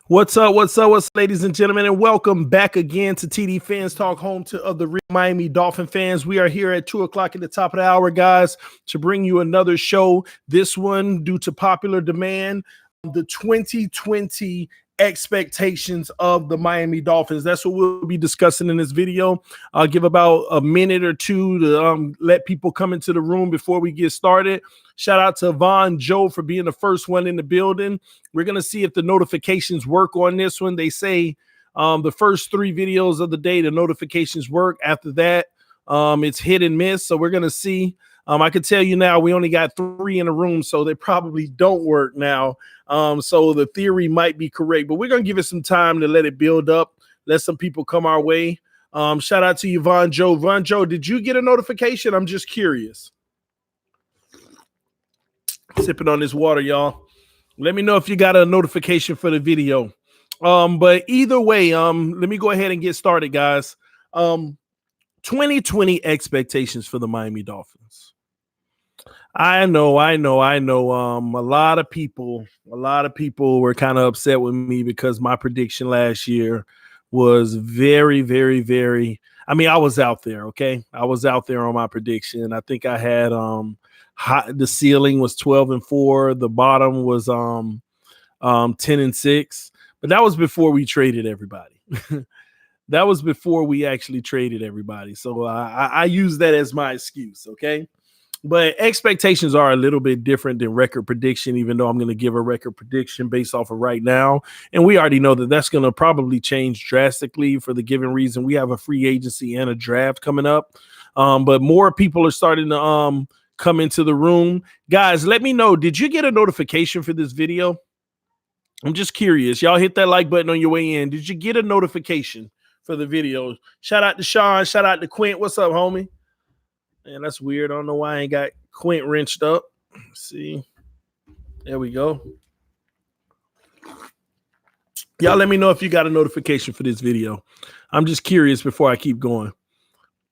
What's up? What's up? What's up, ladies and gentlemen, and welcome back again to TD Fans Talk, home of the real Miami Dolphin fans. We are here at 2:00 at the top of the hour, guys, to bring you another show. This one, due to popular demand, the 2020 expectations of the Miami Dolphins. That's what we'll be discussing in this video. I'll give about a minute or two to let people come into the room before we get started. Shout out to Von Joe for being the first one in the building. We're going to see if the notifications work on this one. They say the first 3 videos of the day, the notifications work. After that, it's hit and miss. So we're going to see. I can tell you now, we only got 3 in the room, so they probably don't work now. So the theory might be correct, but we're going to give it some time to let it build up, let some people come our way. Shout out to you, Von Joe. Von Joe, did you get a notification? I'm just curious. Sipping on this water, y'all. Let me know if you got a notification for the video. But either way, let me go ahead and get started, guys. 2020 expectations for the Miami Dolphins. I know. A lot of people were kind of upset with me because my prediction last year was very, very, very. I mean, I was out there. Okay, I was out there on my prediction. I think I had the ceiling was 12-4. The bottom was 10-6. But that was before we traded everybody. That was before we actually traded everybody. So I use that as my excuse. Okay. But expectations are a little bit different than record prediction, even though I'm going to give a record prediction based off of right now. And we already know that that's going to probably change drastically for the given reason we have a free agency and a draft coming up. But more people are starting to come into the room. Guys, let me know, did you get a notification for this video? I'm just curious. Y'all hit that like button on your way in. Did you get a notification for the video? Shout out to Sean. Shout out to Quint. What's up, homie? Man, that's weird. I don't know why I ain't got Quint wrenched up. Let's see. There we go. Y'all let me know if you got a notification for this video. I'm just curious before I keep going.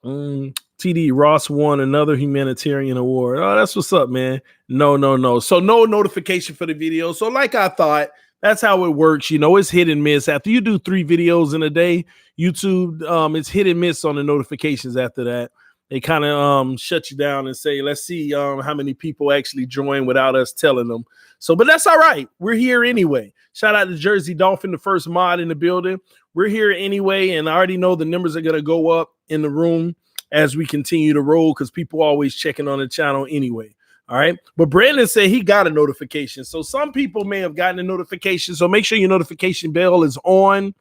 TD Ross won another humanitarian award. Oh, that's what's up, man. No. So no notification for the video. So like I thought, that's how it works. You know, it's hit and miss. After you do 3 videos in a day, YouTube, it's hit and miss on the notifications after that. They kind of shut you down and say, let's see how many people actually join without us telling them. So, but that's all right. We're here anyway. Shout out to Jersey Dolphin, the first mod in the building. We're here anyway, and I already know the numbers are going to go up in the room as we continue to roll because people are always checking on the channel anyway. All right. But Brandon said he got a notification. So some people may have gotten a notification. So make sure your notification bell is on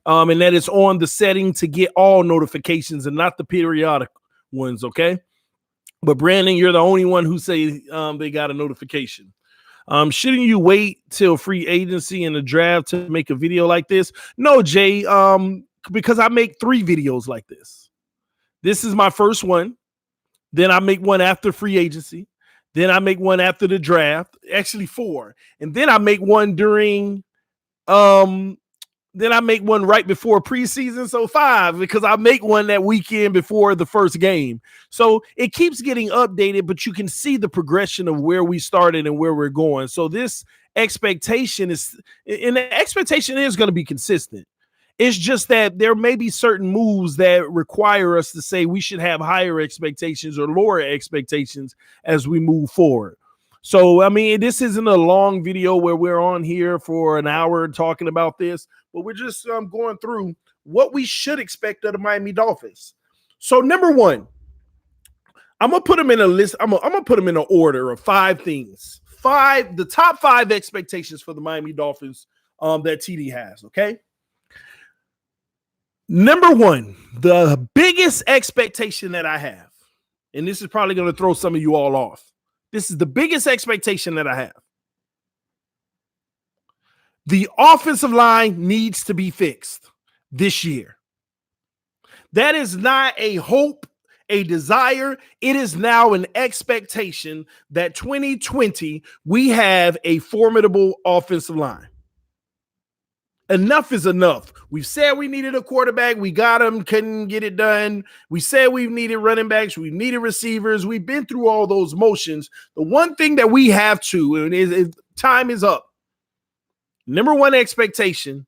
and that it's on the setting to get all notifications and not the periodic ones. Okay. But Brandon, you're the only one who say they got a notification. Shouldn't you wait till free agency and the draft to make a video like this? No, Jay, because I make 3 videos like this. This is my first one. Then I make one after free agency. Then I make one after the draft. Actually 4. And then I make one during then I make one right before preseason. So 5, because I make one that weekend before the first game. So it keeps getting updated, but you can see the progression of where we started and where we're going. So this expectation is, and the expectation is going to be consistent. It's just that there may be certain moves that require us to say we should have higher expectations or lower expectations as we move forward. So, I mean, this isn't a long video where we're on here for an hour talking about this, but we're just going through what we should expect of the Miami Dolphins. So, number 1, I'm going to put them in a list. I'm going to put them in an order of 5 things. The top 5 expectations for the Miami Dolphins that TD has, okay? Number 1, the biggest expectation that I have, and this is probably going to throw some of you all off. This is the biggest expectation that I have. The offensive line needs to be fixed this year. That is not a hope, a desire. It is now an expectation that 2020, we have a formidable offensive line. Enough is enough. We've said we needed a quarterback. We got him, couldn't get it done. We said we've needed running backs. We needed receivers. We've been through all those motions. The one thing that we have to, and time is up, Number one expectation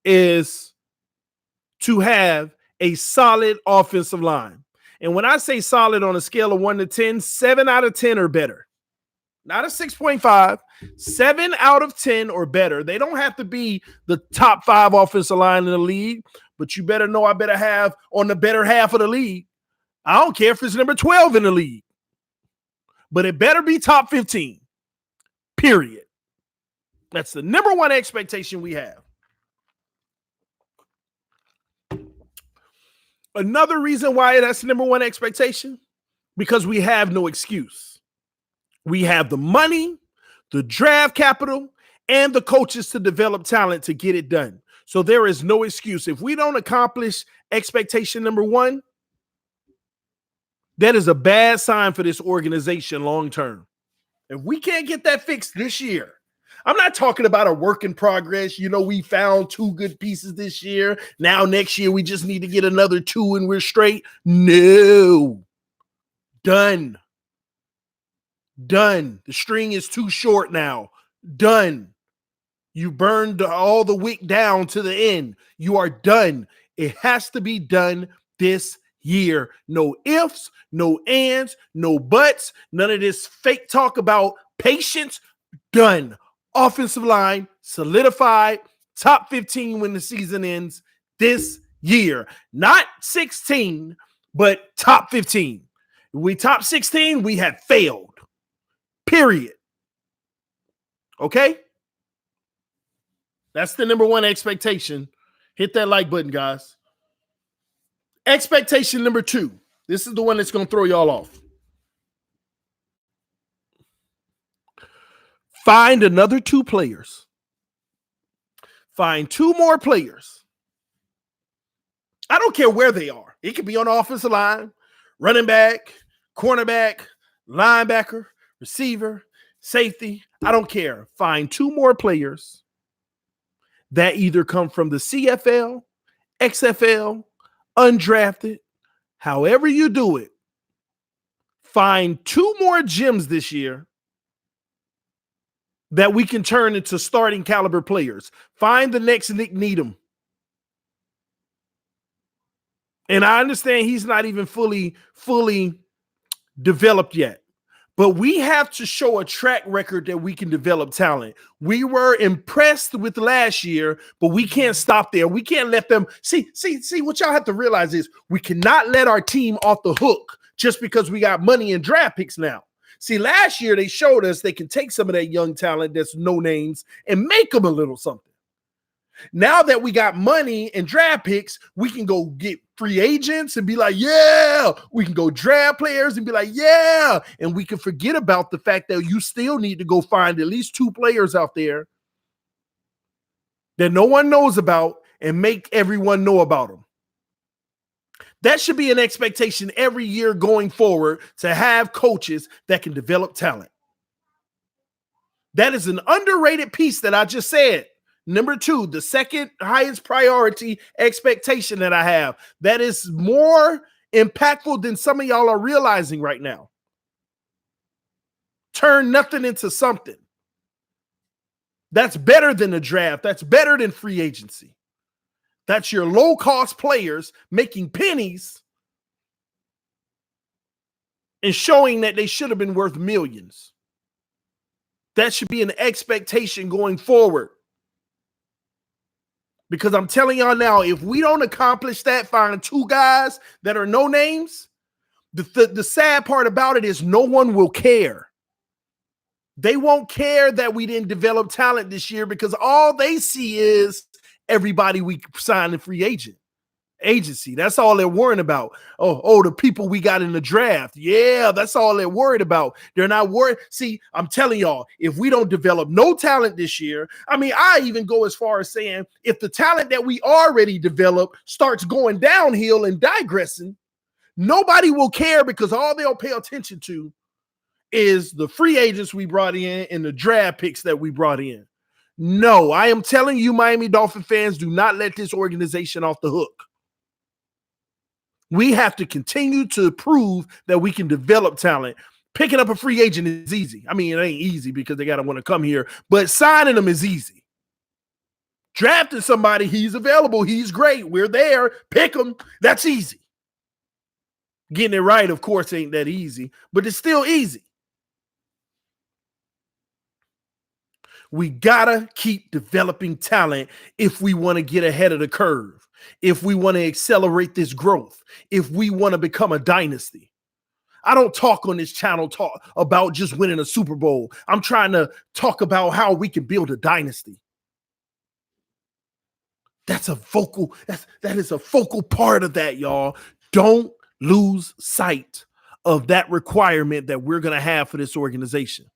is to have a solid offensive line. And when I say solid on a scale of 1 to 10, 7 out of 10 or better. Not a 6.5, 7 out of 10 or better. They don't have to be the top 5 offensive line in the league, but you better know I better have on the better half of the league. I don't care if it's number 12 in the league, but it better be top 15, period. That's the number one expectation we have. Another reason why that's the number one expectation, because we have no excuse. We have the money, the draft capital, and the coaches to develop talent to get it done. So there is no excuse. If we don't accomplish expectation number one, that is a bad sign for this organization long term. If we can't get that fixed this year, I'm not talking about a work in progress. You know, we found 2 good pieces this year. Now next year we just need to get another 2 and we're straight. No. Done. The string is too short now. Done. You burned all the wick down to the end. You are done. It has to be done this year. No ifs, no ands, no buts, none of this fake talk about patience. Done. Offensive line solidified, top 15 when the season ends this year. Not 16, but top 15. If we top 16, we have failed. Period. Okay? That's the number one expectation. Hit that like button, guys. Expectation number 2. This is the one that's going to throw y'all off. Find another 2 players. Find 2 more players. I don't care where they are. It could be on the offensive line, running back, cornerback, linebacker, receiver, safety. I don't care. Find 2 more players that either come from the CFL, XFL, undrafted, however you do it. Find 2 more gems this year that we can turn into starting caliber players. Find the next Nick Needham. And I understand he's not even fully developed yet. But we have to show a track record that we can develop talent. We were impressed with last year, but we can't stop there. We can't let them see what y'all have to realize is we cannot let our team off the hook just because we got money and draft picks now. See, last year they showed us they can take some of that young talent that's no names and make them a little something. Now that we got money and draft picks, we can go get free agents and be like, yeah. We can go draft players and be like, yeah. And we can forget about the fact that you still need to go find at least 2 players out there that no one knows about and make everyone know about them. That should be an expectation every year going forward, to have coaches that can develop talent. That is an underrated piece that I just said. Number 2, the second highest priority expectation that I have. That is more impactful than some of y'all are realizing right now. Turn nothing into something. That's better than a draft. That's better than free agency. That's your low-cost players making pennies and showing that they should have been worth millions. That should be an expectation going forward. Because I'm telling y'all now, if we don't accomplish that, find 2 guys that are no names, the sad part about it is no one will care. They won't care that we didn't develop talent this year because all they see is everybody we signed in free agency. That's all they're worrying about. Oh, the people we got in the draft. Yeah, that's all they're worried about. They're not worried. See, I'm telling y'all, if we don't develop no talent this year, I mean, I even go as far as saying if the talent that we already developed starts going downhill and digressing, nobody will care because all they'll pay attention to is the free agents we brought in and the draft picks that we brought in. No, I am telling you, Miami Dolphin fans, do not let this organization off the hook. We have to continue to prove that we can develop talent. Picking up a free agent is easy. I mean, it ain't easy because they got to want to come here, but signing them is easy. Drafted somebody, he's available, he's great, we're there, pick him. That's easy. Getting it right, of course, ain't that easy, but it's still easy. We gotta keep developing talent if we want to get ahead of the curve, if we want to accelerate this growth, if we want to become a dynasty. I don't talk on this channel about just winning a Super Bowl. I'm trying to talk about how we can build a dynasty. That is a focal part of that, y'all. Don't lose sight of that requirement that we're going to have for this organization.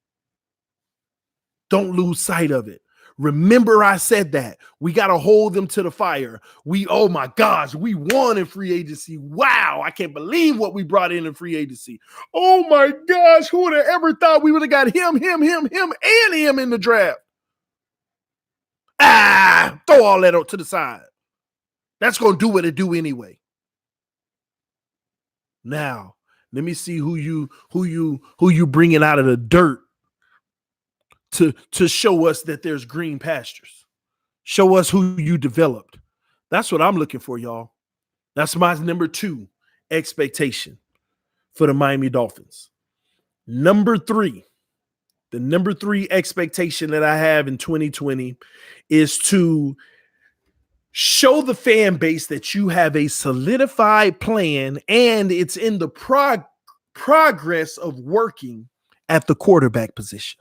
Don't lose sight of it. Remember, I said that. We got to hold them to the fire. Oh my gosh, we won in free agency. Wow, I can't believe what we brought in free agency. Oh my gosh, who would have ever thought we would have got him, and him in the draft? Throw all that to the side. That's going to do what it do anyway. Now, let me see who you bringing out of the dirt to show us that there's green pastures. Show us who you developed. That's what I'm looking for, y'all. That's my number 2 expectation for the Miami Dolphins. Number 3, the number 3 expectation that I have in 2020 is to show the fan base that you have a solidified plan and it's in the progress of working at the quarterback position.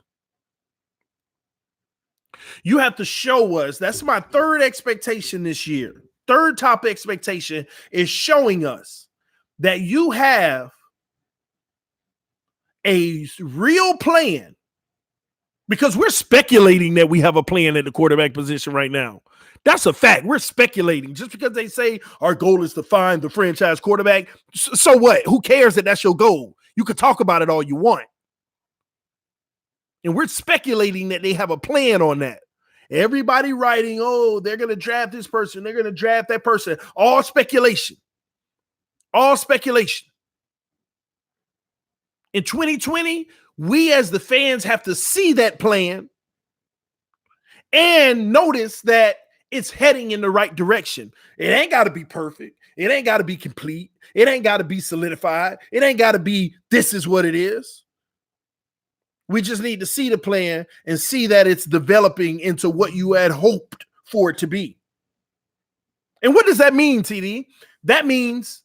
You have to show us. That's my 3rd expectation this year. 3rd top expectation is showing us that you have a real plan, because we're speculating that we have a plan at the quarterback position right now. That's a fact. We're speculating. Just because they say our goal is to find the franchise quarterback, so what? Who cares that that's your goal? You could talk about it all you want. And we're speculating that they have a plan on that. Everybody writing, oh, they're going to draft this person, they're going to draft that person. All speculation. All speculation. In 2020, we as the fans have to see that plan and notice that it's heading in the right direction. It ain't got to be perfect. It ain't got to be complete. It ain't got to be solidified. It ain't got to be, this is what it is. We just need to see the plan and see that it's developing into what you had hoped for it to be. And what does that mean, TD? That means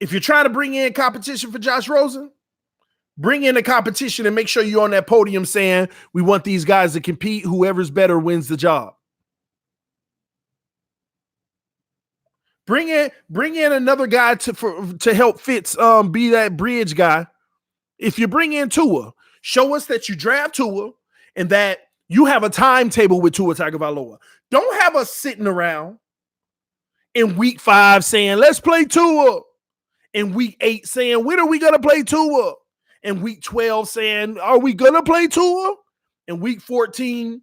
if you're trying to bring in competition for Josh Rosen, bring in a competition and make sure you're on that podium saying, we want these guys to compete. Whoever's better wins the job. Bring in another guy to help Fitz be that bridge guy. If you bring in Tua, show us that you draft Tua and that you have a timetable with Tua Tagovailoa. Don't have us sitting around in week 5 saying, let's play Tua. In week 8 saying, when are we going to play Tua? In week 12 saying, are we going to play Tua? In week 14,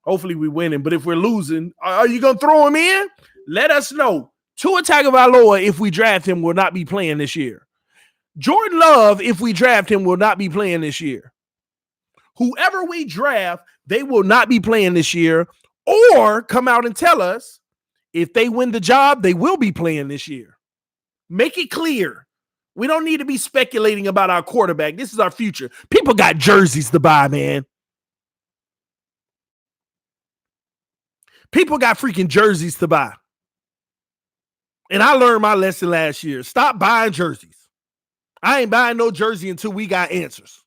hopefully we're winning, but if we're losing, are you going to throw him in? Let us know. Tua Tagovailoa, if we draft him, will not be playing this year. Jordan Love, if we draft him, will not be playing this year. Whoever we draft, they will not be playing this year, or come out and tell us if they win the job, they will be playing this year. Make it clear. We don't need to be speculating about our quarterback. This is our future. People got jerseys to buy, man. People got freaking jerseys to buy. And I learned my lesson last year. Stop buying jerseys. I ain't buying no jersey until we got answers.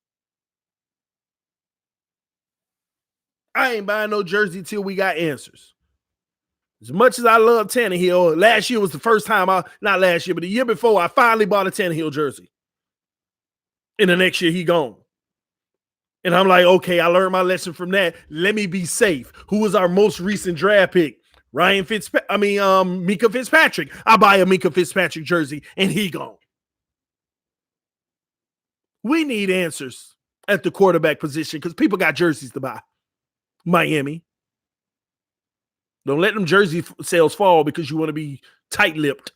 I ain't buying no jersey till we got answers. As much as I love Tannehill, last year was the first time not last year, but the year before, I finally bought a Tannehill jersey. And the next year, he gone. And I'm like, okay, I learned my lesson from that. Let me be safe. Who was our most recent draft pick? Mika Fitzpatrick. I buy a Mika Fitzpatrick jersey, and he gone. We need answers at the quarterback position because people got jerseys to buy. Miami. Don't let them jersey sales fall because you want to be tight-lipped.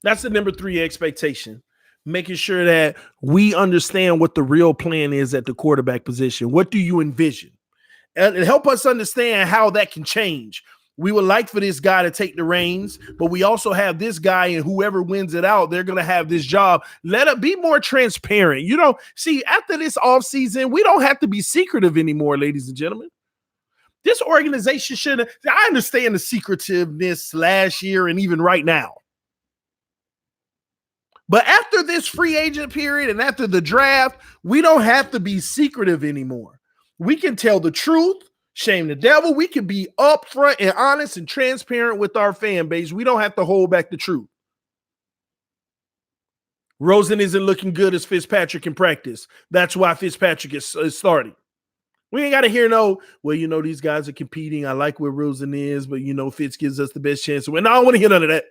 That's the number 3 expectation. Making sure that we understand what the real plan is at the quarterback position. What do you envision? and help us understand how that can change. We would like for this guy to take the reins, but we also have this guy, and whoever wins it out, they're going to have this job. Let it be more transparent. You know, see, after this offseason, we don't have to be secretive anymore, ladies and gentlemen. This organization should, I understand the secretiveness last year and even right now. But after this free agent period and after the draft, we don't have to be secretive anymore. We can tell the truth. Shame the devil. We can be upfront and honest and transparent with our fan base. We don't have to hold back the truth. Rosen isn't looking good as Fitzpatrick in practice. That's why Fitzpatrick is starting. We ain't got to hear no, well, you know, these guys are competing. I like where Rosen is, but, you know, Fitz gives us the best chance to win. No, I don't want to hear none of that.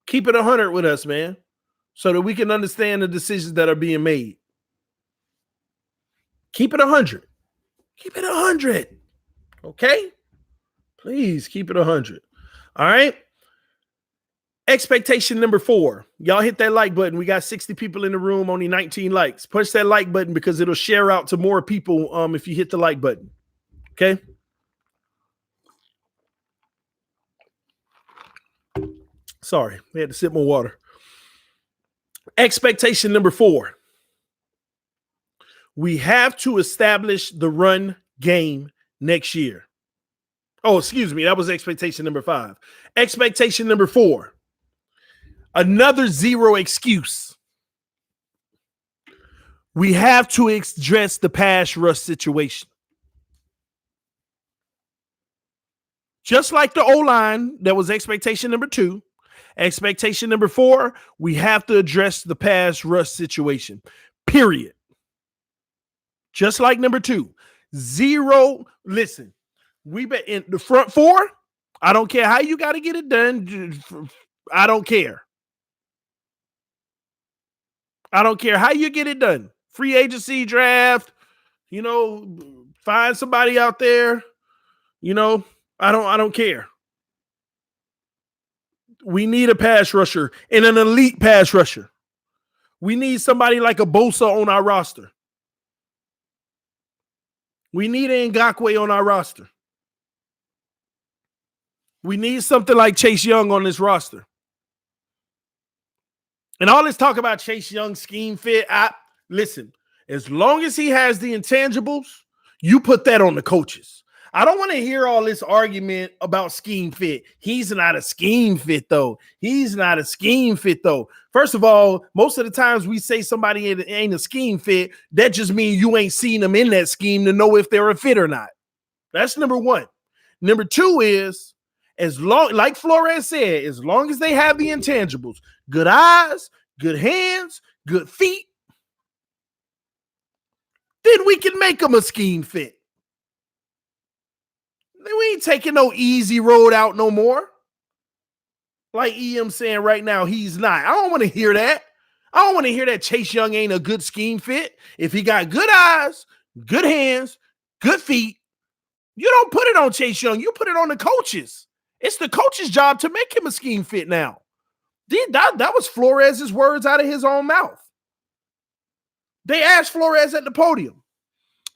Keep it 100 with us, man, so that we can understand the decisions that are being made. Keep it 100. Keep it 100. Okay? Please keep it 100. All right? Expectation number 4. Y'all hit that like button. We got 60 people in the room, only 19 likes. Push that like button because it'll share out to more people if you hit the like button. Okay? Sorry, we had to sip more water. Expectation number 4. We have to establish the run game next year. Oh, excuse me. That was expectation number 5. Expectation number 4. Another zero excuse. We have to address the pass rush situation. Just like the O-line, that was expectation number 2. Expectation number 4, we have to address the pass rush situation. Period. Just like number 2. Zero. Listen, we bet in the front 4. I don't care how you got to get it done. I don't care. I don't care how you get it done. Free agency, draft, you know, find somebody out there. You know, I don't care. We need a pass rusher and an elite pass rusher. We need somebody like a Bosa on our roster. We need an Ngakoue on our roster. We need something like Chase Young on this roster. And all this talk about Chase Young scheme fit, listen, as long as he has the intangibles, you put that on the coaches. I don't want to hear all this argument about scheme fit. He's not a scheme fit, though. He's not a scheme fit, though. First of all, most of the times we say somebody ain't a scheme fit, that just means you ain't seen them in that scheme to know if they're a fit or not. That's number 1. Number 2 is, as long, like Flores said, as long as they have the intangibles, good eyes, good hands, good feet, then we can make them a scheme fit. We ain't taking no easy road out no more. Like EM saying right now, he's not. I don't want to hear that. I don't want to hear that Chase Young ain't a good scheme fit. If he got good eyes, good hands, good feet, you don't put it on Chase Young. You put it on the coaches. It's the coach's job to make him a scheme fit now. That was Flores' words out of his own mouth. They asked Flores at the podium,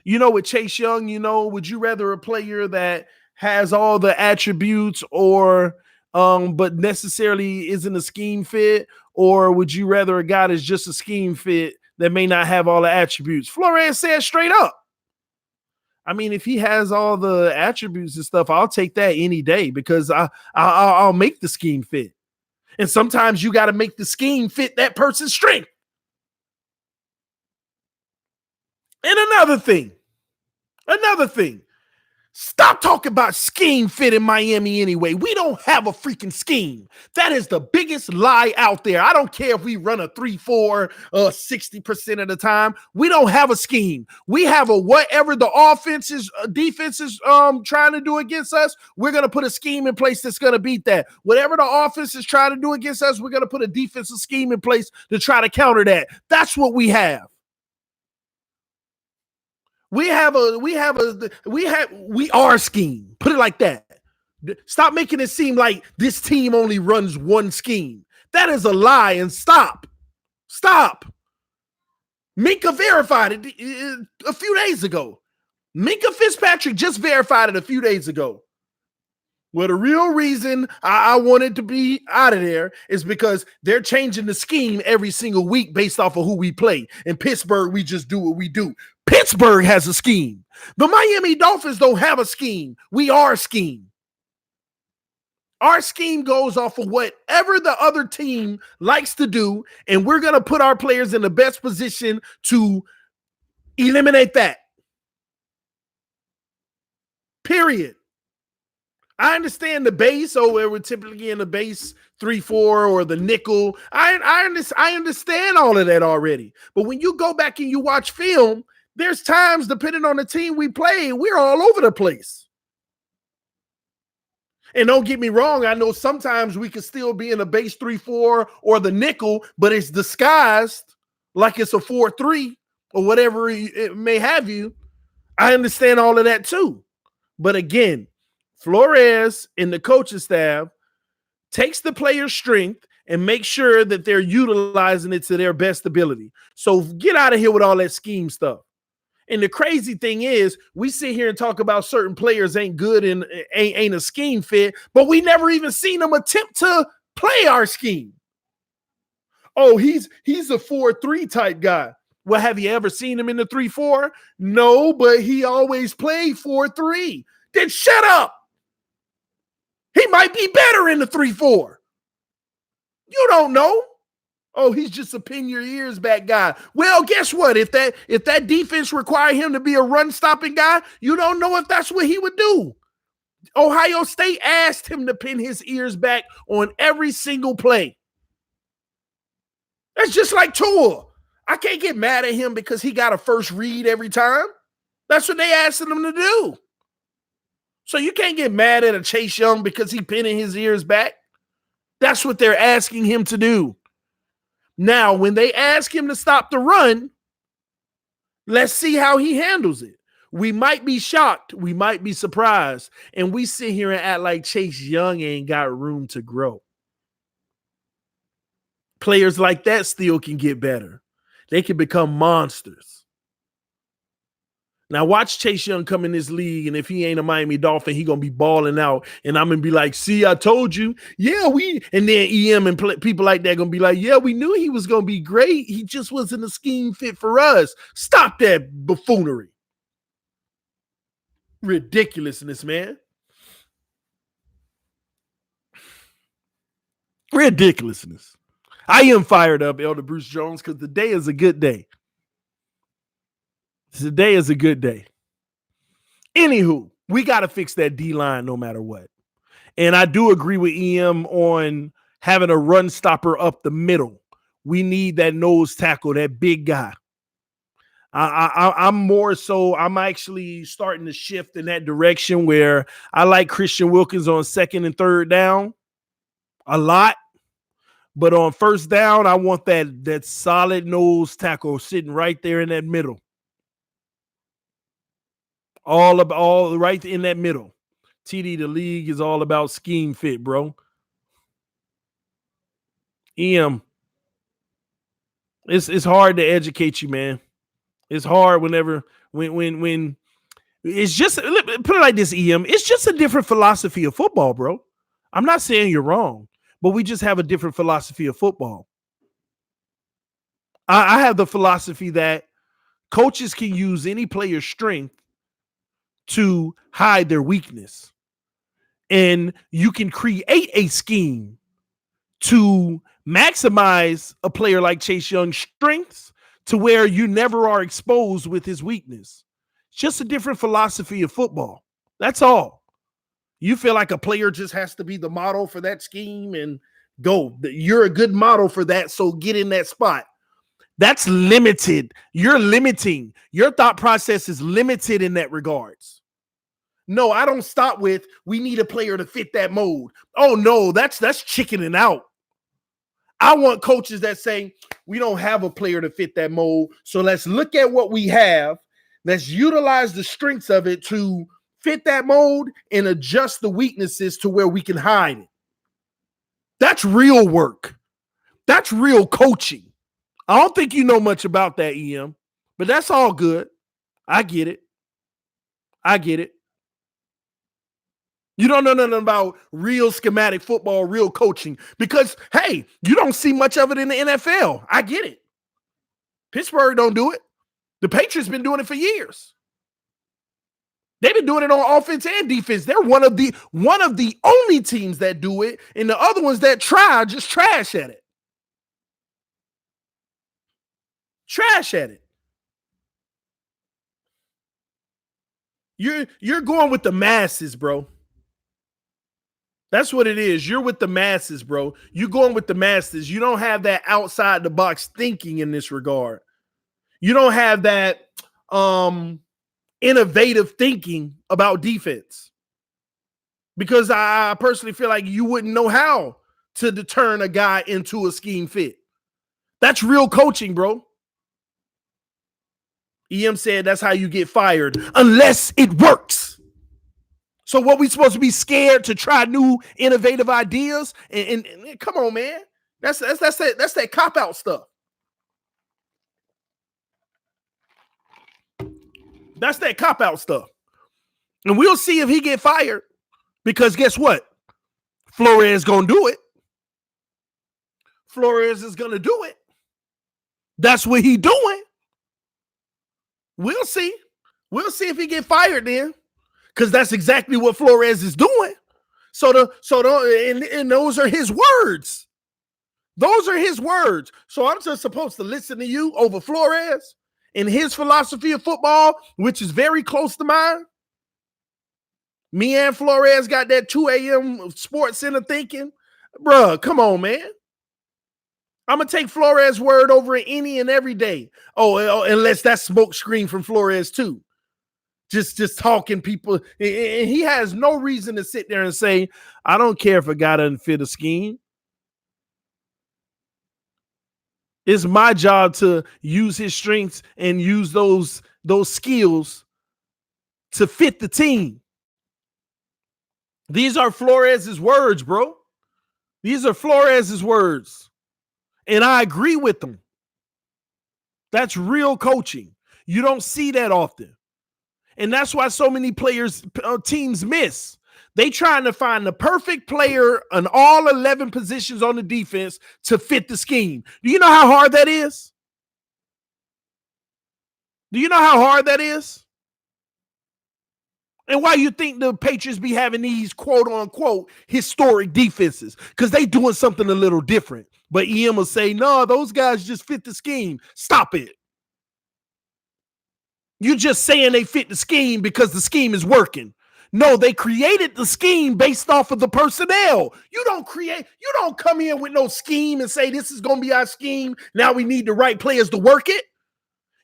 you know, with Chase Young, you know, would you rather a player that has all the attributes or but necessarily isn't a scheme fit, or would you rather a guy that's just a scheme fit that may not have all the attributes? Flores said straight up, I mean, if he has all the attributes and stuff, I'll take that any day because I'll make the scheme fit. And sometimes you got to make the scheme fit that person's strength. And another thing, stop talking about scheme fit in Miami anyway. We don't have a freaking scheme. That is the biggest lie out there. I don't care if we run a 3-4 60% of the time. We don't have a scheme. We have a whatever the defense is trying to do against us, we're going to put a scheme in place that's going to beat that. Whatever the offense is trying to do against us, we're going to put a defensive scheme in place to try to counter that. That's what we have. We are a scheme. Put it like that. Stop making it seem like this team only runs one scheme. That is a lie, and stop. Minka verified it a few days ago. Minka Fitzpatrick just verified it a few days ago. Well, the real reason I wanted to be out of there is because they're changing the scheme every single week based off of who we play. In Pittsburgh, we just do what we do. Pittsburgh has a scheme. The Miami Dolphins don't have a scheme. We are a scheme. Our scheme goes off of whatever the other team likes to do, and we're going to put our players in the best position to eliminate that. Period. I understand the base, we're typically in the base 3-4 or the nickel. I understand all of that already. But when you go back and you watch film, there's times, depending on the team we play, we're all over the place. And don't get me wrong, I know sometimes we can still be in a base 3-4 or the nickel, but it's disguised like it's a 4-3 or whatever it may have you. I understand all of that too. But again, Flores and the coaching staff takes the player's strength and make sure that they're utilizing it to their best ability. So get out of here with all that scheme stuff. And the crazy thing is, we sit here and talk about certain players ain't good and ain't a scheme fit, but we never even seen them attempt to play our scheme. Oh, he's a 4-3 type guy. Well, have you ever seen him in the 3-4? No, but he always played 4-3. Then shut up. He might be better in the 3-4. You don't know. Oh, he's just a pin your ears back guy. Well, guess what? If that defense required him to be a run stopping guy, you don't know if that's what he would do. Ohio State asked him to pin his ears back on every single play. That's just like Tua. I can't get mad at him because he got a first read every time. That's what they asked him to do. So you can't get mad at a Chase Young because he pinning his ears back. That's what they're asking him to do. Now, when they ask him to stop the run, let's see how he handles it. We might be shocked. We might be surprised. And we sit here and act like Chase Young ain't got room to grow. Players like that still can get better. They can become monsters. Now watch Chase Young come in this league, and if he ain't a Miami Dolphin, he going to be balling out, and I'm going to be like, see, I told you. Yeah, and then EM and people like that going to be like, yeah, we knew he was going to be great. He just wasn't a scheme fit for us. Stop that buffoonery. Ridiculousness, man. Ridiculousness. I am fired up, Elder Bruce Jones, because the day is a good day. Today is a good day. Anywho, we got to fix that D-line no matter what. And I do agree with EM on having a run stopper up the middle. We need that nose tackle, that big guy. I'm actually starting to shift in that direction where I like Christian Wilkins on second and third down a lot. But on first down, I want that solid nose tackle sitting right there in that middle. All right in that middle. TD, the league is all about scheme fit, bro. EM, it's hard to educate you, man. It's hard when it's just, put it like this, EM, it's just a different philosophy of football, bro. I'm not saying you're wrong, but we just have a different philosophy of football. I have the philosophy that coaches can use any player's strength to hide their weakness. And you can create a scheme to maximize a player like Chase Young's strengths to where you never are exposed with his weakness. It's just a different philosophy of football. That's all. You feel like a player just has to be the model for that scheme and go. You're a good model for that, so get in that spot. That's limited. You're limiting. Your thought process is limited in that regards. No, I don't stop with, we need a player to fit that mold. Oh, no, that's chickening out. I want coaches that say, we don't have a player to fit that mold, so let's look at what we have. Let's utilize the strengths of it to fit that mold and adjust the weaknesses to where we can hide it. That's real work. That's real coaching. I don't think you know much about that, EM, but that's all good. I get it. I get it. You don't know nothing about real schematic football, real coaching, because, hey, you don't see much of it in the NFL. I get it. Pittsburgh don't do it. The Patriots been doing it for years. They've been doing it on offense and defense. They're one of the only teams that do it, and the other ones that try just trash at it. Trash at it. You're going with the masses, bro. That's what it is. You're with the masses, bro. You're going with the masses. You don't have that outside the box thinking in this regard. You don't have that innovative thinking about defense. Because I personally feel like you wouldn't know how to turn a guy into a scheme fit. That's real coaching, bro. EM said that's how you get fired, unless it works. So what we supposed to be scared to try new innovative ideas? And come on, man. That's that cop-out stuff. That's that cop-out stuff. And we'll see if he get fired. Because guess what? Flores gonna do it. Flores is gonna do it. That's what he doing. We'll see. We'll see if he get fired then. Because that's exactly what Flores is doing. And those are his words. Those are his words. So I'm just supposed to listen to you over Flores and his philosophy of football, which is very close to mine. Me and Flores got that 2 a.m. Sports Center thinking. Bruh, come on, man. I'm going to take Flores' word over any and every day. Oh, unless that's smoke screen from Flores too. Just talking people. And he has no reason to sit there and say, I don't care if a guy doesn't fit a scheme. It's my job to use his strengths and use those skills to fit the team. These are Flores' words, bro. These are Flores' words. And I agree with them. That's real coaching. You don't see that often. And that's why so many teams miss. They trying to find the perfect player on all 11 positions on the defense to fit the scheme. Do you know how hard that is? Do you know how hard that is? And why you think the Patriots be having these quote unquote historic defenses? Because they doing something a little different. But EM will say, no, those guys just fit the scheme. Stop it. You're just saying they fit the scheme because the scheme is working. No, they created the scheme based off of the personnel. You don't come in with no scheme and say this is going to be our scheme. Now we need the right players to work it.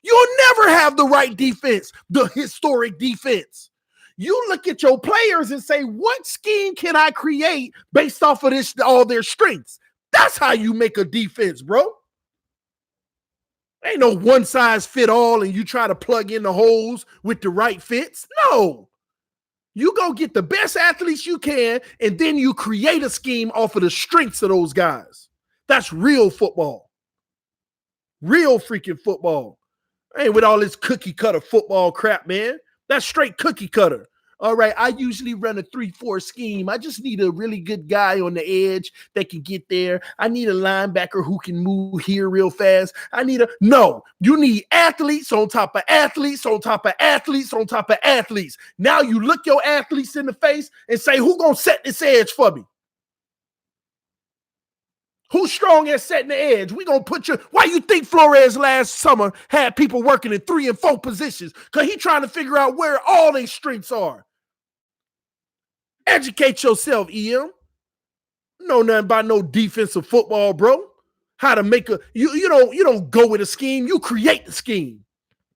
You'll never have the right defense, the historic defense. You look at your players and say, what scheme can I create based off of this, all their strengths? That's how you make a defense, bro. Ain't no one size fit all and you try to plug in the holes with the right fits. No. You go get the best athletes you can, and then you create a scheme off of the strengths of those guys. That's real football. Real freaking football. Ain't with all this cookie cutter football crap, man. That's straight cookie cutter. All right, I usually run a 3-4 scheme. I just need a really good guy on the edge that can get there. I need a linebacker who can move here real fast. No, you need athletes on top of athletes on top of athletes on top of athletes. Now you look your athletes in the face and say, who gonna set this edge for me? Who's strong at setting the edge? We gonna put you. Why you think Flores last summer had people working in 3 and 4 positions? Because he trying to figure out where all their strengths are. Educate yourself, EM. Know nothing about no defensive football, bro. How to make you don't go with a scheme, you create the scheme.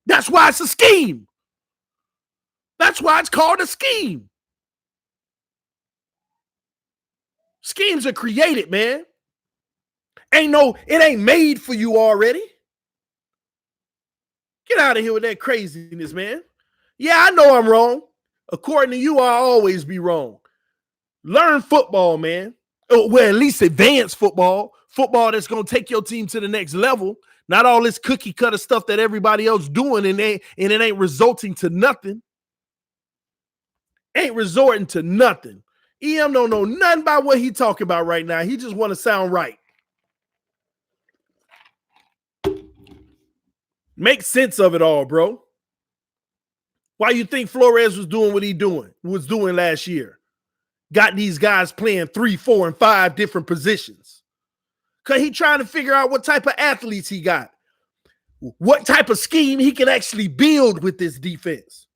That's why it's a scheme. That's why it's called a scheme. Schemes are created, man. It ain't made for you already. Get out of here with that craziness, man. Yeah, I know I'm wrong. According to you, I'll always be wrong. Learn football, man. Well, at least advance football. Football that's going to take your team to the next level. Not all this cookie cutter stuff that everybody else doing and it ain't resulting to nothing. Ain't resorting to nothing. EM don't know nothing about what he talking about right now. He just want to sound right. Make sense of it all, bro. Why you think Flores was doing what he was doing last year? Got these guys playing 3, 4, and 5 different positions. Because he trying to figure out what type of athletes he got. What type of scheme he can actually build with this defense.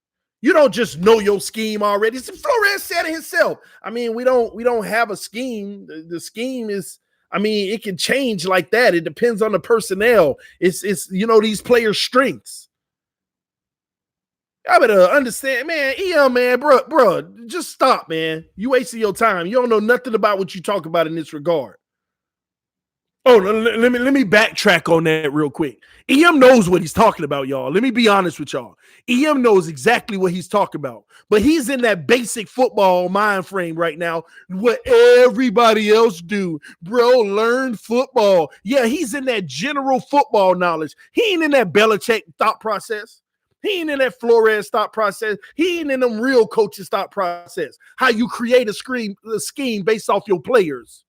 You don't just know your scheme already. Flores said it himself. I mean, we don't have a scheme. The scheme is, I mean, it can change like that. It depends on the personnel. It's these players' strengths. I better understand, man. Man, bro, just stop, man. You wasting your time. You don't know nothing about what you talk about in this regard. Oh, let me backtrack on that real quick. EM knows what he's talking about, y'all. Let me be honest with y'all. EM knows exactly what he's talking about, but he's in that basic football mind frame right now. What everybody else do, bro, learn football. Yeah, he's in that general football knowledge. He ain't in that Belichick thought process. He ain't in that Flores thought process. He ain't in them real coaches thought process. How you create a scheme based off your players.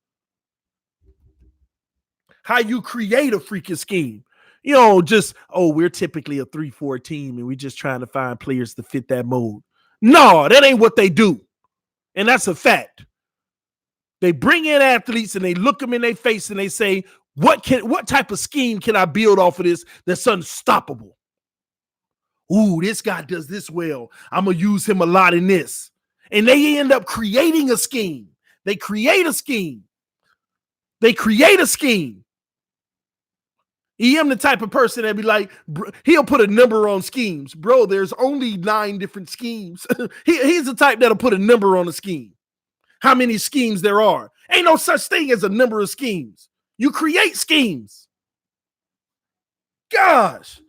How you create a freaking scheme. You know, just, we're typically a 3-4 team and we're just trying to find players to fit that mold. No, that ain't what they do. And that's a fact. They bring in athletes and they look them in their face and they say, what type of scheme can I build off of this that's unstoppable? Ooh, this guy does this well. I'm going to use him a lot in this. And they end up creating a scheme. They create a scheme. EM the type of person that be like, he'll put a number on schemes. Bro, there's only 9 different schemes. He's the type that'll put a number on a scheme. How many schemes there are. Ain't no such thing as a number of schemes. You create schemes. Gosh.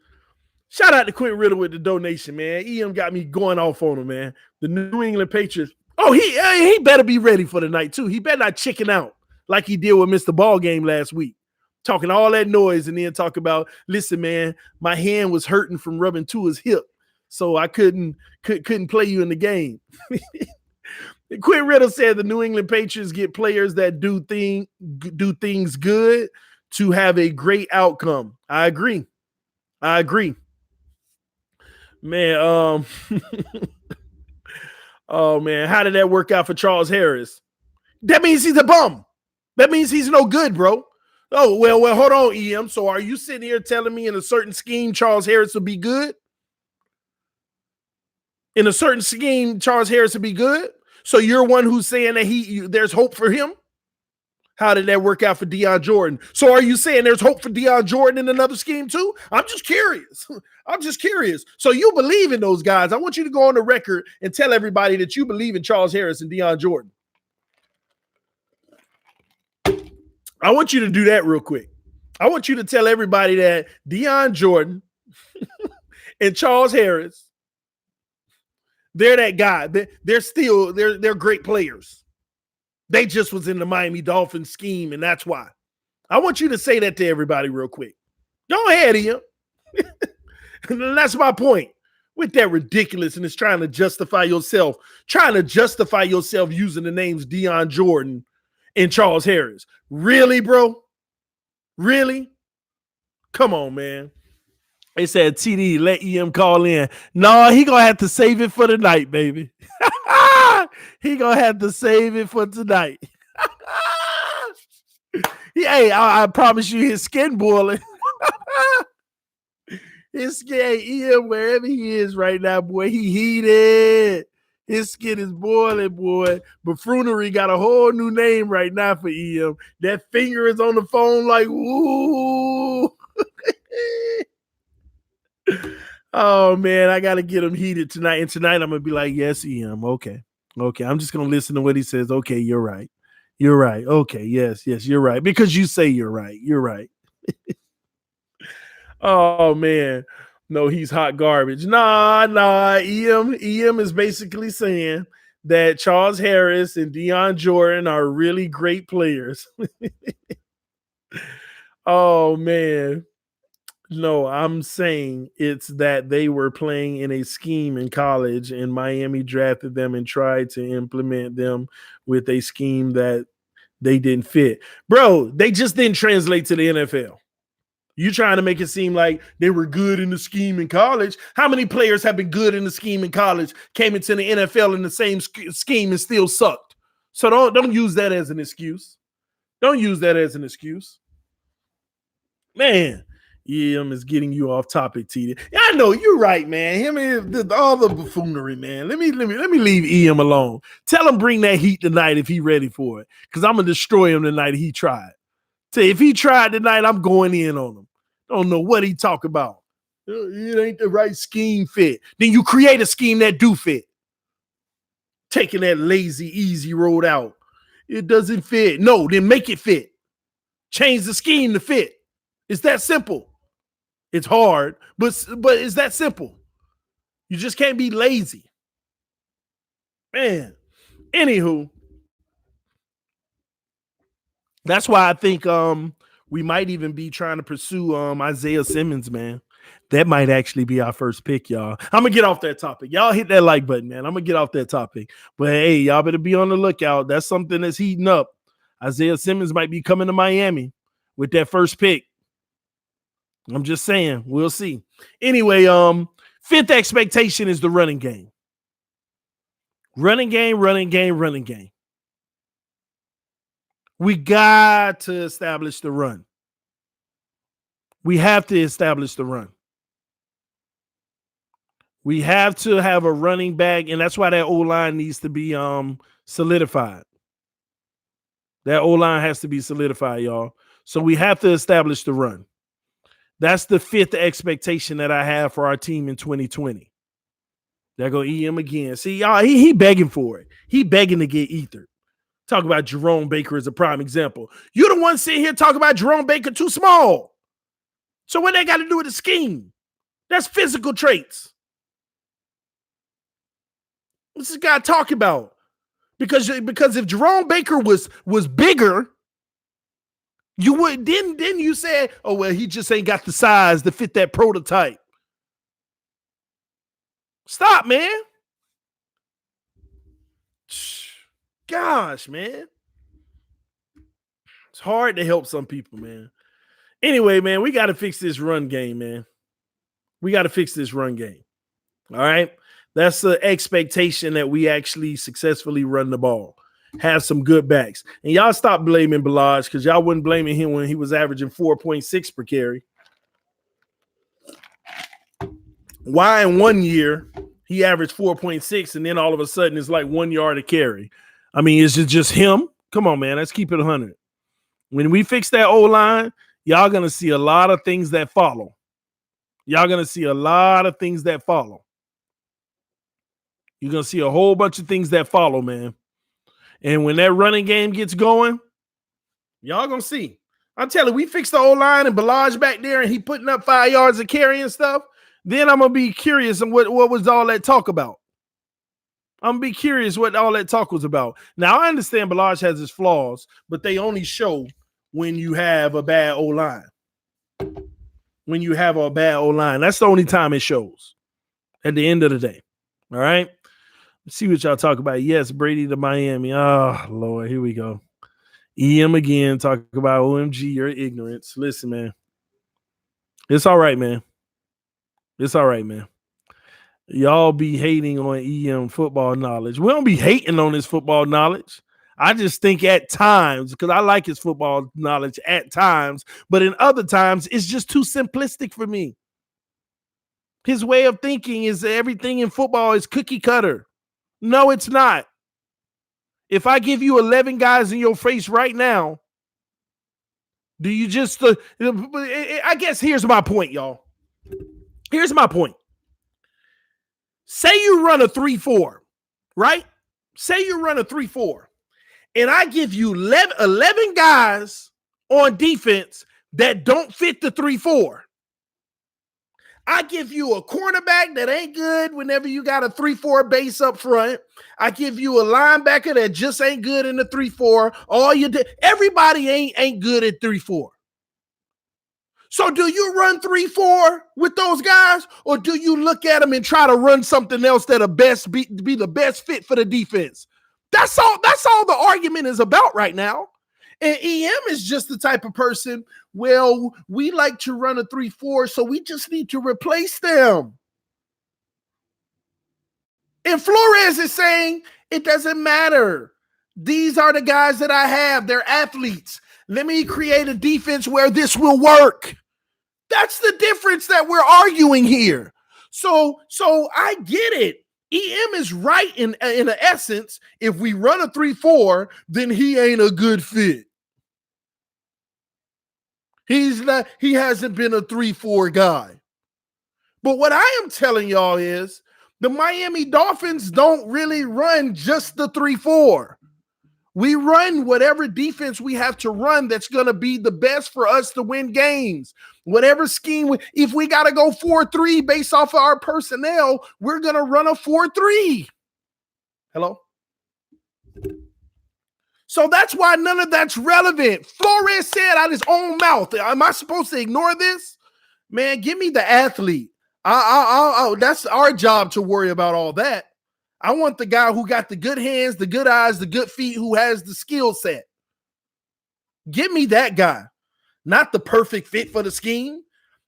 Shout out to Quentin Riddle with the donation, man. EM got me going off on him, man. The New England Patriots. Oh, he better be ready for the night, too. He better not chicken out like he did with Mr. Ball Game last week. Talking all that noise and then talk about, listen, man, my hand was hurting from rubbing to his hip, so I couldn't play you in the game. Quentin Riddle said the New England Patriots get players that do things good to have a great outcome. I agree. Man, oh man, how did that work out for Charles Harris? That means he's a bum. That means he's no good, bro. Oh, well, hold on, EM. So are you sitting here telling me in a certain scheme Charles Harris will be good? In a certain scheme, Charles Harris will be good? So you're one who's saying that there's hope for him? How did that work out for Deion Jordan? So are you saying there's hope for Deion Jordan in another scheme too? I'm just curious. So you believe in those guys. I want you to go on the record and tell everybody that you believe in Charles Harris and Deion Jordan. I want you to do that real quick. I want you to tell everybody that Deion Jordan and Charles Harris, they're that guy. They're great players. They just was in the Miami Dolphins scheme, and that's why. I want you to say that to everybody real quick. Go ahead, Ian. That's my point. With that ridiculousness, trying to justify yourself using the names Deion Jordan and Charles Harris. Really, bro? Really? Come on, man. They said, TD, let EM call in. No, he going to have to save it for the night, baby. He going to have to save it for tonight. Hey, I promise you his skin boiling. His skin, EM, wherever he is right now, boy, he heated. His skin is boiling, boy. Buffoonery got a whole new name right now for EM. That finger is on the phone like, woo. Oh, man, I got to get him heated tonight. And tonight I'm going to be like, yes, EM, okay. I'm just going to listen to what he says. Okay, you're right. Okay, yes, you're right. Because you say you're right. Oh, man. No, he's hot garbage. Nah. EM is basically saying that Charles Harris and Deion Jordan are really great players. Oh, man. No, I'm saying it's that they were playing in a scheme in college and Miami drafted them and tried to implement them with a scheme that they didn't fit. Bro, they just didn't translate to the NFL. You trying to make it seem like they were good in the scheme in college. How many players have been good in the scheme in college, came into the NFL in the same scheme and still sucked? So don't use that as an excuse. Don't use that as an excuse. Man, EM is getting you off topic, TD. Yeah, I know you're right, man. Him and all the buffoonery, man. Let me leave EM alone. Tell him bring that heat tonight if he ready for it, because I'm gonna destroy him tonight if he tried. Say if he tried tonight, I'm going in on him. Don't know what he talk about. It ain't the right scheme fit. Then you create a scheme that do fit. Taking that lazy, easy road out. It doesn't fit. No, then make it fit. Change the scheme to fit. It's that simple. It's hard, but it's that simple. You just can't be lazy. Man. Anywho, that's why I think we might even be trying to pursue Isaiah Simmons, man. That might actually be our first pick, y'all. I'm going to get off that topic. Y'all hit that like button, man. I'm going to get off that topic. But, hey, y'all better be on the lookout. That's something that's heating up. Isaiah Simmons might be coming to Miami with that first pick. I'm just saying. We'll see. Anyway, fifth expectation is the running game. Running game. We got to establish the run. We have to establish the run. We have to have a running back, and that's why that O-line needs to be solidified. That O-line has to be solidified, y'all. So we have to establish the run. That's the fifth expectation that I have for our team in 2020. There go EM again. See, y'all, he begging for it. He begging to get ethered. Talk about Jerome Baker as a prime example. You're the one sitting here talking about Jerome Baker too small. So what they got to do with the scheme? That's physical traits. What's this guy talking about? Because if Jerome Baker was bigger, you would then you said, oh well, he just ain't got the size to fit that prototype. Stop, man. Gosh, man. It's hard to help some people, man. Anyway, man, we got to fix this run game, man. We got to fix this run game. All right. That's the expectation that we actually successfully run the ball. Have some good backs. And y'all stop blaming Balaj because y'all wasn't blaming him when he was averaging 4.6 per carry. Why in 1 year he averaged 4.6 and then all of a sudden it's like 1 yard a carry? I mean, is it just him? Come on, man. Let's keep it 100. When we fix that O-line, y'all going to see a lot of things that follow. Y'all going to see a lot of things that follow. You're going to see a whole bunch of things that follow, man. And when that running game gets going, y'all going to see. I'm telling you, we fixed the O-line and Balaj back there and he putting up 5 yards of carry and stuff. Then I'm going to be curious on what was all that talk about. I'm going to be curious what all that talk was about. Now, I understand Balaj has his flaws, but they only show when you have a bad O-line. When you have a bad O-line. That's the only time it shows at the end of the day. All right? Let's see what y'all talk about. Yes, Brady to Miami. Oh, Lord, here we go. EM again, talk about OMG, your ignorance. Listen, man. It's all right, man. It's all right, man. Y'all be hating on EM football knowledge. We don't be hating on his football knowledge. I just think at times, because I like his football knowledge at times, but in other times, it's just too simplistic for me. His way of thinking is everything in football is cookie cutter. No, it's not. If I give you 11 guys in your face right now, do you just I guess here's my point, y'all. Here's my point. Say you run a 3-4, right? Say you run a 3-4, and I give you 11 guys on defense that don't fit the 3-4. I give you a cornerback that ain't good whenever you got a 3-4 base up front. I give you a linebacker that just ain't good in the 3-4. Everybody ain't good at 3-4. So do you run 3-4 with those guys, or do you look at them and try to run something else that'll be the best fit for the defense? That's all the argument is about right now. And EM is just the type of person, well, we like to run a 3-4, so we just need to replace them. And Flores is saying, it doesn't matter. These are the guys that I have. They're athletes. Let me create a defense where this will work. That's the difference that we're arguing here. So I get it. EM is right in essence. If we run a 3-4, then he ain't a good fit. He hasn't been a 3-4 guy. But what I am telling y'all is the Miami Dolphins don't really run just the 3-4. We run whatever defense we have to run that's going to be the best for us to win games. Whatever scheme, if we got to go 4-3 based off of our personnel, we're going to run a 4-3. Hello? So that's why none of that's relevant. Flores said out his own mouth, am I supposed to ignore this? Man, give me the athlete. That's our job to worry about all that. I want the guy who got the good hands, the good eyes, the good feet, who has the skill set. Give me that guy, not the perfect fit for the scheme.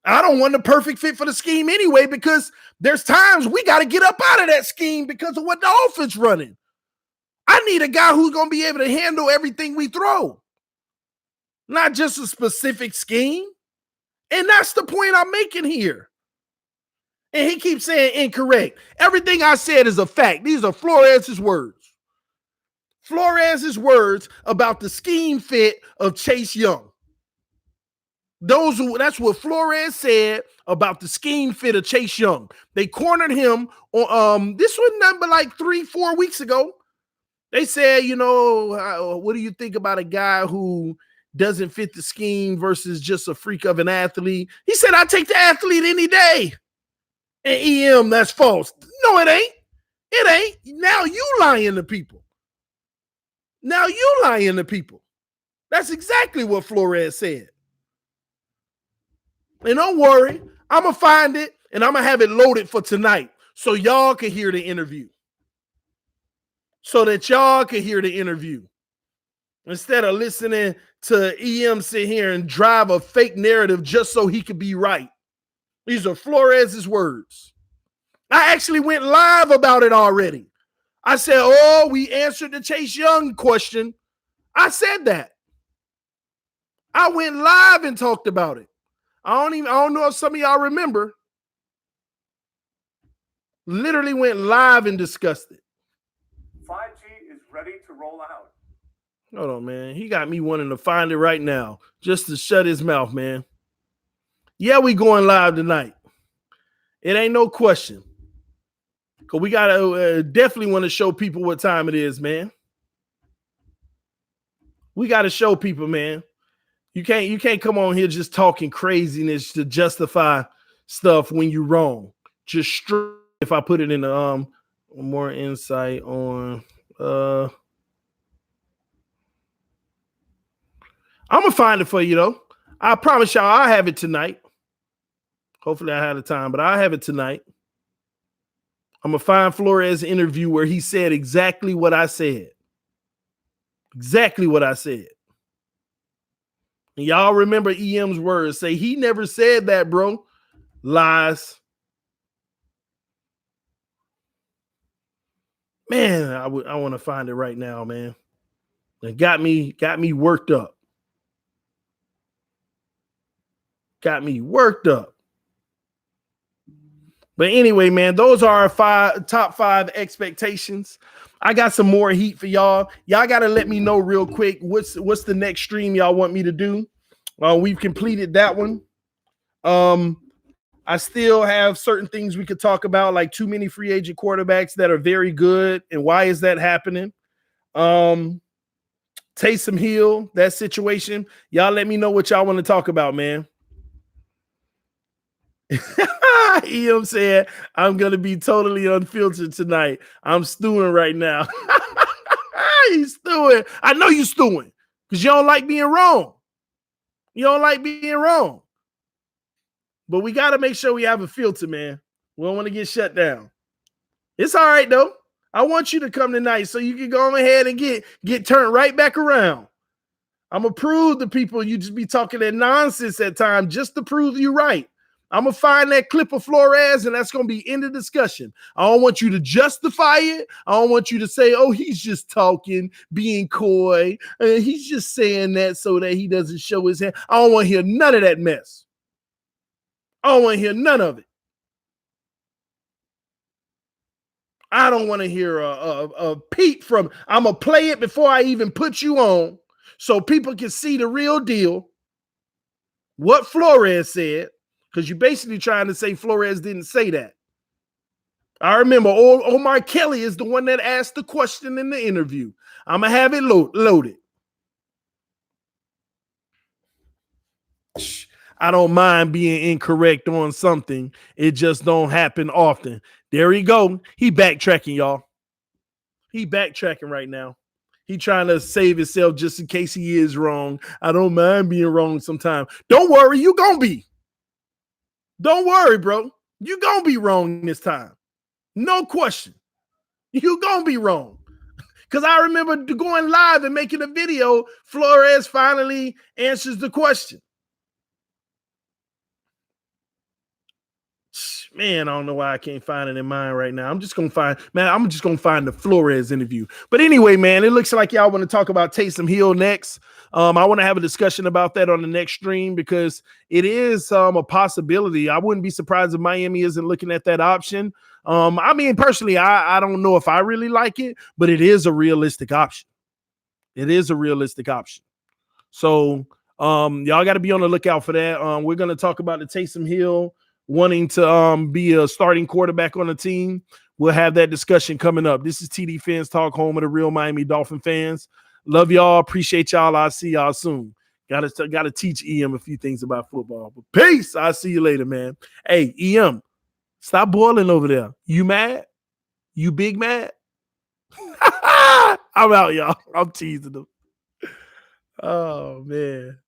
I don't want the perfect fit for the scheme anyway, because there's times we got to get up out of that scheme because of what the offense running. I need a guy who's going to be able to handle everything we throw, not just a specific scheme. And that's the point I'm making here. And he keeps saying incorrect. Everything I said is a fact. These are Flores' words. Flores' words about the scheme fit of Chase Young. That's what Flores said about the scheme fit of Chase Young. They cornered him on this was number like 3-4 weeks ago. They said, what do you think about a guy who doesn't fit the scheme versus just a freak of an athlete? He said, I take the athlete any day. And EM, that's false. No, it ain't. It ain't. Now you lying to people. That's exactly what Flores said. And don't worry, I'm going to find it and I'm going to have it loaded for tonight so y'all can hear the interview. Instead of listening to EM sit here and drive a fake narrative just so he could be right. These are Flores' words. I actually went live about it already. I said, we answered the Chase Young question. I said that. I went live and talked about it. I don't know if some of y'all remember. Literally went live and discussed it. 5G is ready to roll out. Hold on, man. He got me wanting to find it right now just to shut his mouth, man. Yeah, we going live tonight. It ain't no question. Because we got to definitely want to show people what time it is, man. We got to show people, man. You can't come on here just talking craziness to justify stuff when you're wrong. Just straight, if I put it in the more insight on I'm gonna find it for you though. I promise y'all I'll have it tonight. Hopefully I have the time, but I'll have it tonight. I'm gonna find Flores' interview where he said exactly what I said. Exactly what I said. And y'all remember EM's words. Say he never said that, bro. Lies. Man, I want to find it right now, man. It got me worked up. Got me worked up. But anyway, man, those are our top 5 expectations. I got some more heat for y'all. Y'all got to let me know real quick what's the next stream y'all want me to do. We've completed that one. I still have certain things we could talk about, like too many free agent quarterbacks that are very good, and why is that happening? Taysom Hill, that situation. Y'all let me know what y'all want to talk about, man. EM said, I'm going to be totally unfiltered tonight. I'm stewing right now. He's stewing. I know you're stewing because you don't like being wrong. You don't like being wrong. But we got to make sure we have a filter, man. We don't want to get shut down. It's all right, though. I want you to come tonight so you can go ahead and get turned right back around. I'm going to prove to people you just be talking that nonsense at times just to prove you right. I'm going to find that clip of Flores, and that's going to be end of discussion. I don't want you to justify it. I don't want you to say, oh, he's just talking, being coy. He's just saying that so that he doesn't show his hand. I don't want to hear none of that mess. I don't want to hear none of it. I don't want to hear a peep from, I'm going to play it before I even put you on so people can see the real deal, what Flores said, because you're basically trying to say Flores didn't say that. I remember Omar Kelly is the one that asked the question in the interview. I'm going to have it loaded. I don't mind being incorrect on something. It just don't happen often. There he go. He backtracking, y'all. He backtracking right now. He trying to save himself just in case he is wrong. I don't mind being wrong sometimes. Don't worry, you gonna be. Don't worry, bro. You gonna be wrong this time. No question. You gonna be wrong. Because I remember going live and making a video. Flores finally answers the question. Man, I don't know why I can't find it in mine right now. I'm just gonna find the Flores interview. But anyway, man, it looks like y'all want to talk about Taysom Hill next. I want to have a discussion about that on the next stream because it is a possibility. I wouldn't be surprised if Miami isn't looking at that option. I mean, personally, I don't know if I really like it, but it is a realistic option. It is a realistic option. So y'all got to be on the lookout for that. We're gonna talk about the Taysom Hill wanting to be a starting quarterback on the team. We'll have that discussion coming up. This is TDPHINSTALK, home of the real Miami Dolphin fans. Love y'all. Appreciate y'all. I'll see y'all soon. Gotta teach EM a few things about football. But peace. I'll see you later, man. Hey, EM, stop boiling over there. You mad? You big mad? I'm out, y'all. I'm teasing them. Oh, man.